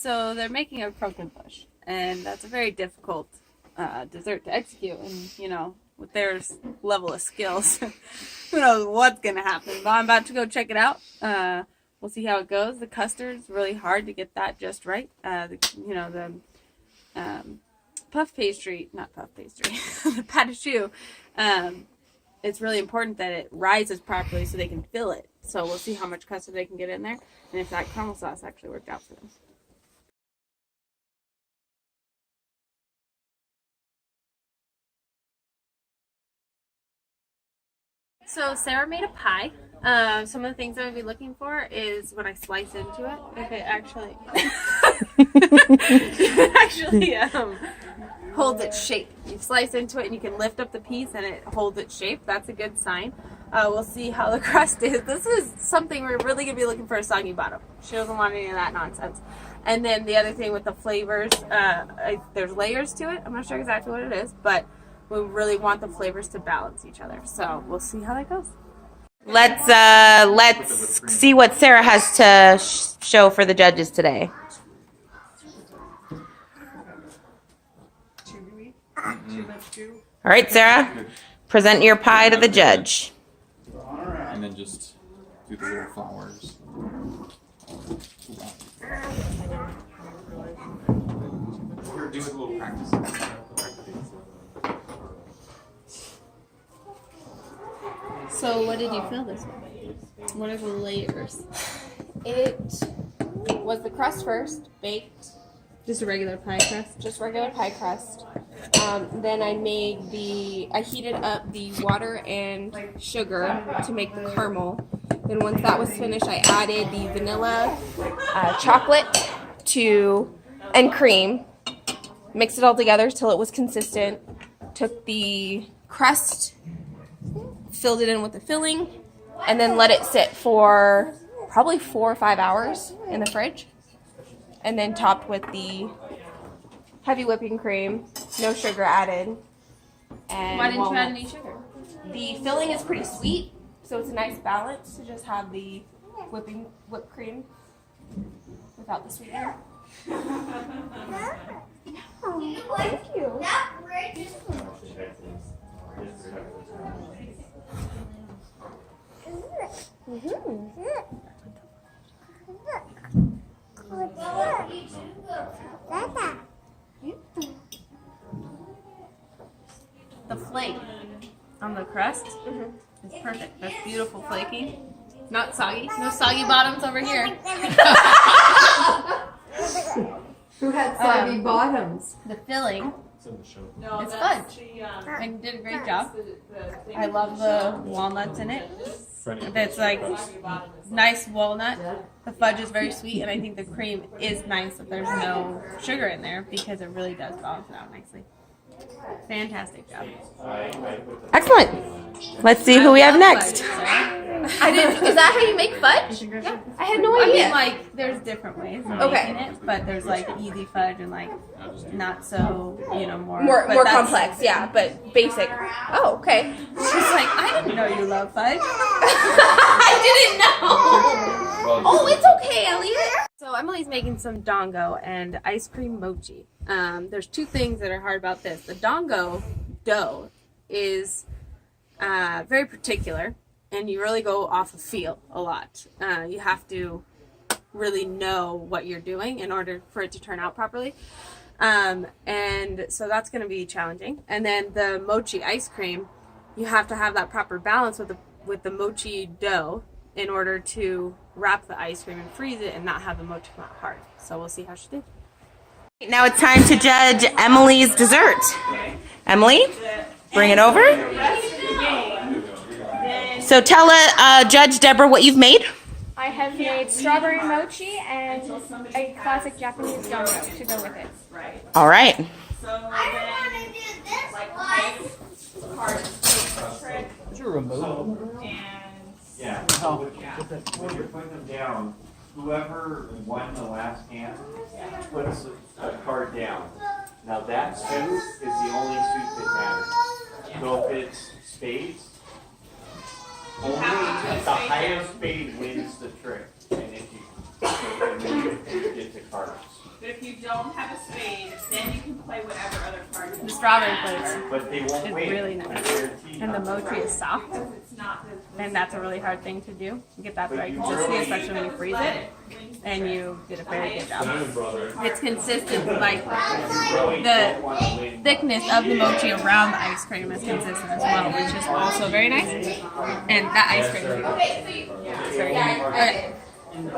So they're making a croquembouche, and that's a very difficult dessert to execute. And you know, with their level of skills, who knows what's gonna happen? But I'm about to go check it out. We'll see how it goes. The custard's really hard to get that just right. The puff pastry, not puff pastry, the pâte à choux. It's really important that it rises properly so they can fill it. So we'll see how much custard they can get in there, and if that caramel sauce actually worked out for them. So Sarah made a pie. Some of the things I would be looking for is when I slice into it, if it actually holds its shape. You slice into it and you can lift up the piece and it holds its shape. That's a good sign. We'll see how the crust is. This is something we're really going to be looking for, a soggy bottom. She doesn't want any of that nonsense. And then the other thing with the flavors, there's layers to it. I'm not sure exactly what it is, but we really want the flavors to balance each other. So we'll see how that goes. Let's see what Sarah has to show for the judges today. All right, Sarah, present your pie to the judge. And then just do the little flowers. We're doing a little practice. So what did you fill this with? What are the layers? It was the crust first, baked, Just a regular pie crust? just regular pie crust. Then I heated up the water and sugar to make the caramel. Then once that was finished, I added the vanilla, chocolate and cream. Mixed it all together till it was consistent. Took the crust, filled it in with the filling, and then let it sit for probably 4 or 5 hours in the fridge. And then topped with the heavy whipping cream, no sugar added. And Why didn't you add walnuts. any sugar? The filling is pretty sweet, so it's a nice balance to just have the whipped cream without the sweetener. Thank you. The flake on the crust is perfect. That's beautiful flaking. Not soggy. No soggy bottoms over here. Who had soggy bottoms? The filling It's in the show. is fudge. And you did a great job. I love the walnuts in it. It's like nice walnut. The fudge is very sweet, and I think the cream is nice that there's no sugar in there because it really does balance it out nicely. Fantastic job. Excellent. Let's see who we have next. Is that how you make fudge? I had no I idea. mean, like, there's different ways of making it, but there's like easy fudge and like not so, more. more but that's- complex, yeah, but basic. Oh, okay. She's like, I didn't know you love fudge. I didn't know. Oh, it's okay, Elliot. So Emily's making some dango and ice cream mochi. There's two things that are hard about this. The dango dough is very particular, and you really go off of feel a lot. You have to really know what you're doing in order for it to turn out properly. And so that's going to be challenging. And then the mochi ice cream, you have to have that proper balance with the mochi dough in order to wrap the ice cream and freeze it and not have the mochi come out hard. So we'll see how she did. Now it's time to judge Emily's dessert. Emily, bring it over. So tell Judge Deborah what you've made. I have made strawberry mochi and a classic Japanese dango to go with it. All right. Yeah, so when you're putting them down, whoever won the last hand puts a card down. Now that suit is the only suit that matters. So if it's spades, only the highest spade wins the trick. And if you get the cards. But if you don't have a spade, then you can play whatever other card. The strawberry flavor But they won't is wait. really I nice. guarantee And the you. mochi is soft. And that's a really hard thing to do. You get that the right consistency, especially when you freeze it. And you did a very good job. It's consistent, like the thickness of the mochi around the ice cream is consistent as well, which is also very nice. And that ice cream is very good. Okay. Queen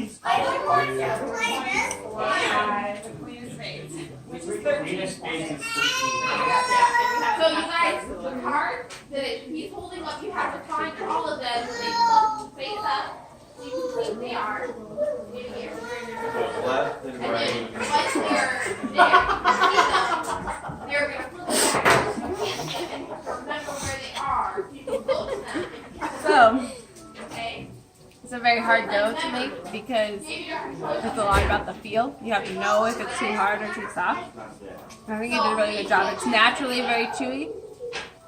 of Spades is 13. So you guys, the card that he's holding up, you have to find all of them. They look face up. You can see who they are. So left and And right. then once you're there, you see them. You're gonna flip it back. You can't even remember where they are. You can go to them. So, Okay. it's a very hard dough to make because it's a lot about the feel. You have to know if it's too hard or too soft. I think you did a really good job. It's naturally very chewy,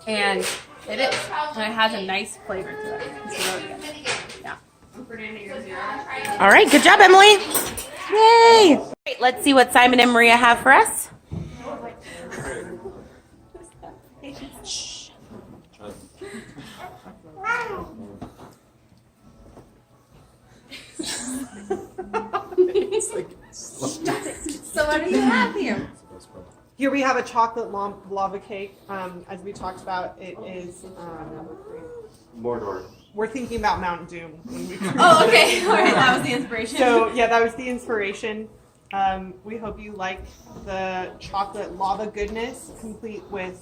and it is. And it has a nice flavor to it. It's really good. Yeah. All right, good job, Emily. Yay! All right, let's see what Simon and Maria have for us. So what do you have here? Here we have a chocolate lava cake. As we talked about, it is. Mordor. We're thinking about Mount Doom. When we Oh, okay. All right, that was the inspiration. So yeah, that was the inspiration. We hope you like the chocolate lava goodness, complete with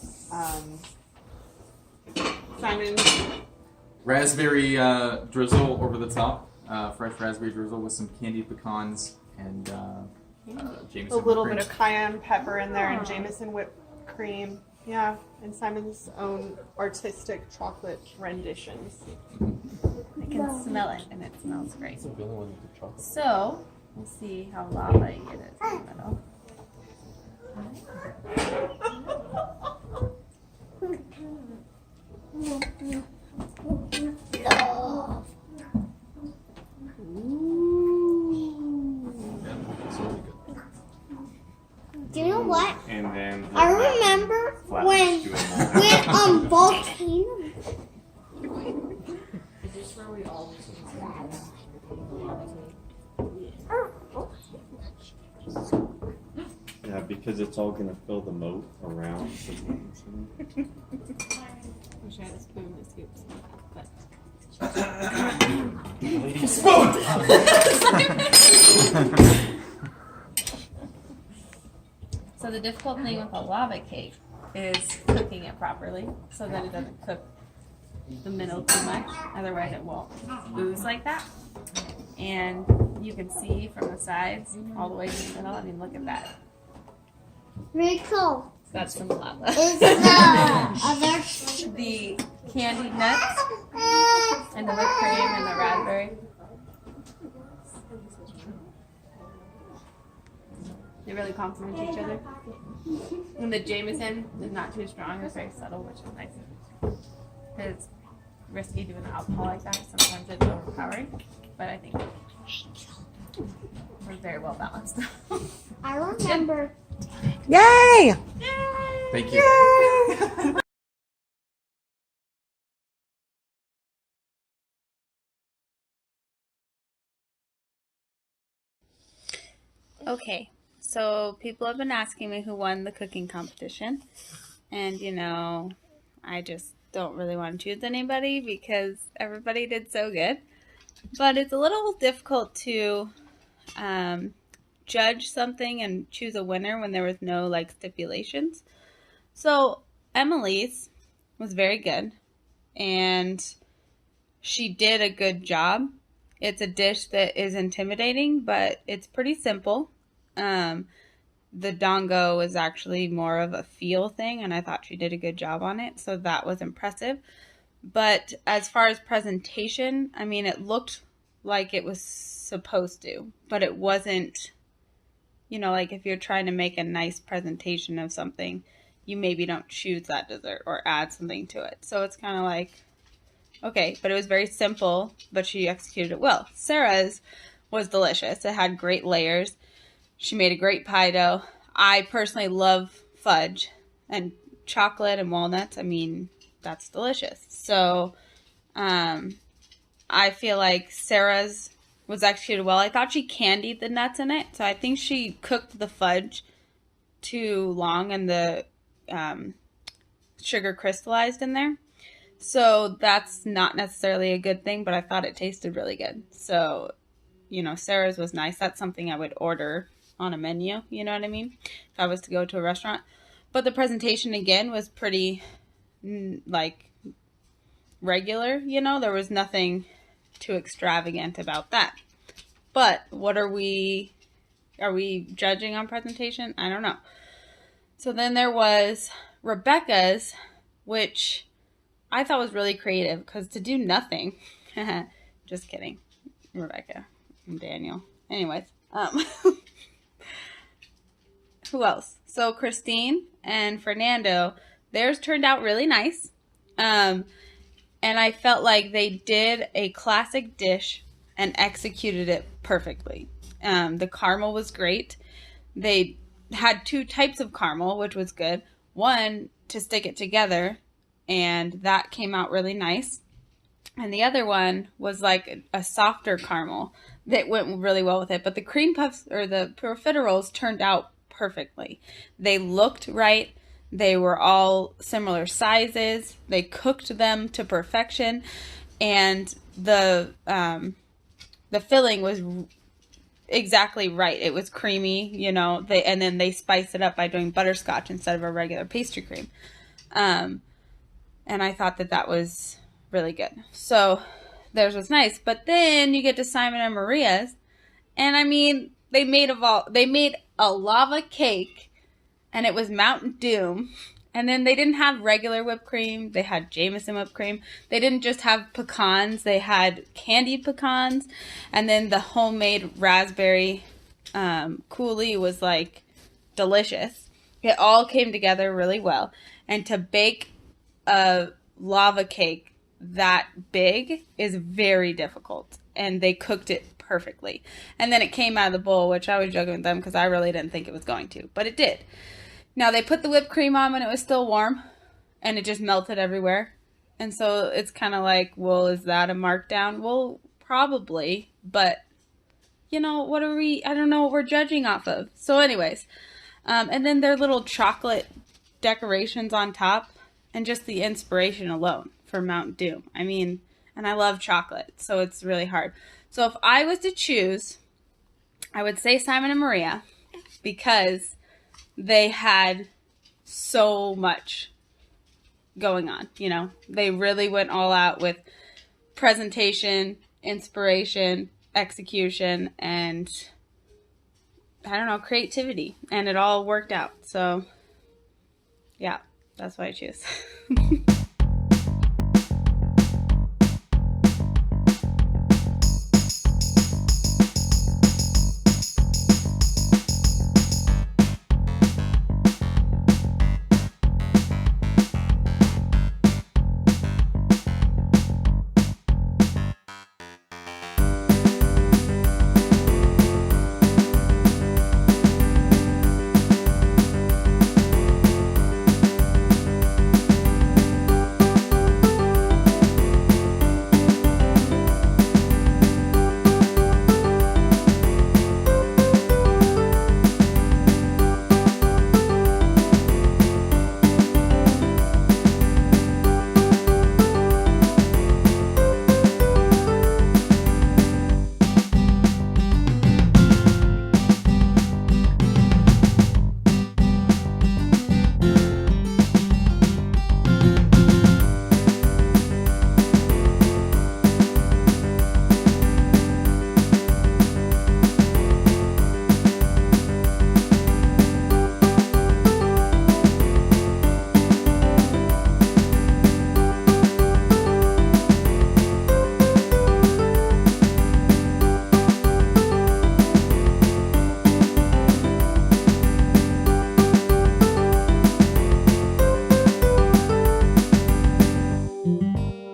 Simon's. Raspberry drizzle over the top. Fresh raspberry drizzle with some candied pecans and Jameson A little whipped bit cream. of cayenne pepper in there and Jameson whipped cream. Yeah, and Simon's own artistic chocolate renditions. I can smell it, and it smells great. So, we'll see how lava-y it is in the middle. Do you know what? And then I remember when volcano. Yeah, because it's all gonna fill the moat around. Wish I had a spoon to scoop some, but so the difficult thing with a lava cake is cooking it properly so that it doesn't cook the middle too much. Otherwise it won't ooze like that. And you can see from the sides all the way to the middle. I mean, look at that. Rachel, That's some lava. is the other The candied nuts and the whipped cream and the raspberry. They really complement each other. And the Jameson is not too strong. It's very subtle, which is nice. It's risky doing the alcohol like that. Sometimes it's overpowering. But I think we're very well balanced. I remember. Yay! Thank you. Okay, so people have been asking me who won the cooking competition, and I just don't really want to choose anybody because everybody did so good. But it's a little difficult to judge something and choose a winner when there was no stipulations. So Emily's was very good, and she did a good job. It's a dish that is intimidating, but it's pretty simple. The dango is actually more of a feel thing, and I thought she did a good job on it, so that was impressive. But as far as presentation, I mean, it looked like it was supposed to, but it wasn't, if you're trying to make a nice presentation of something, you maybe don't choose that dessert or add something to it. So it's kind of like, okay, but it was very simple, but she executed it well. Sarah's was delicious. It had great layers. She made a great pie dough. I personally love fudge and chocolate and walnuts. I mean, that's delicious. So I feel like Sarah's was executed well. I thought she candied the nuts in it. So I think she cooked the fudge too long and the sugar crystallized in there. So that's not necessarily a good thing, but I thought it tasted really good. So, you know, Sarah's was nice. That's something I would order on a menu, you know what I mean? If I was to go to a restaurant. But the presentation, again, was pretty, like, regular, you know? There was nothing too extravagant about that. But what are we judging on presentation? I don't know. So then there was Rebecca's, which I thought was really creative because to do nothing, just kidding, Rebecca and Daniel. Anyways, who else? So Christine and Fernando, theirs turned out really nice. And I felt like they did a classic dish and executed it perfectly. The caramel was great. They had 2 types of caramel, which was good. One to stick it together, and that came out really nice. And the other one was like a softer caramel that went really well with it. But the cream puffs or the profiteroles turned out perfectly. They looked right. They were all similar sizes. They cooked them to perfection, and the filling was exactly right. It was creamy, you know. And then they spiced it up by doing butterscotch instead of a regular pastry cream. And I thought that was really good. So theirs was nice. But then you get to Simon and Maria's, and I mean, they made a lava cake, and it was Mountain Dew. And then they didn't have regular whipped cream. They had Jameson whipped cream. They didn't just have pecans. They had candied pecans. And then the homemade raspberry coulis was like delicious. It all came together really well. And to bake a lava cake that big is very difficult. And they cooked it perfectly. And then it came out of the bowl, which I was joking with them because I really didn't think it was going to. But it did. Now, they put the whipped cream on when it was still warm, and it just melted everywhere. And so it's kind of like, well, is that a markdown? Well, probably, but, you know, I don't know what we're judging off of. So anyways, and then their little chocolate decorations on top, and just the inspiration alone for Mountain Dew. I mean, and I love chocolate, so it's really hard. So if I was to choose, I would say Simon and Maria, because they had so much going on, you know. They really went all out with presentation, inspiration, execution, and I don't know, creativity. And it all worked out. So, yeah, that's what I choose.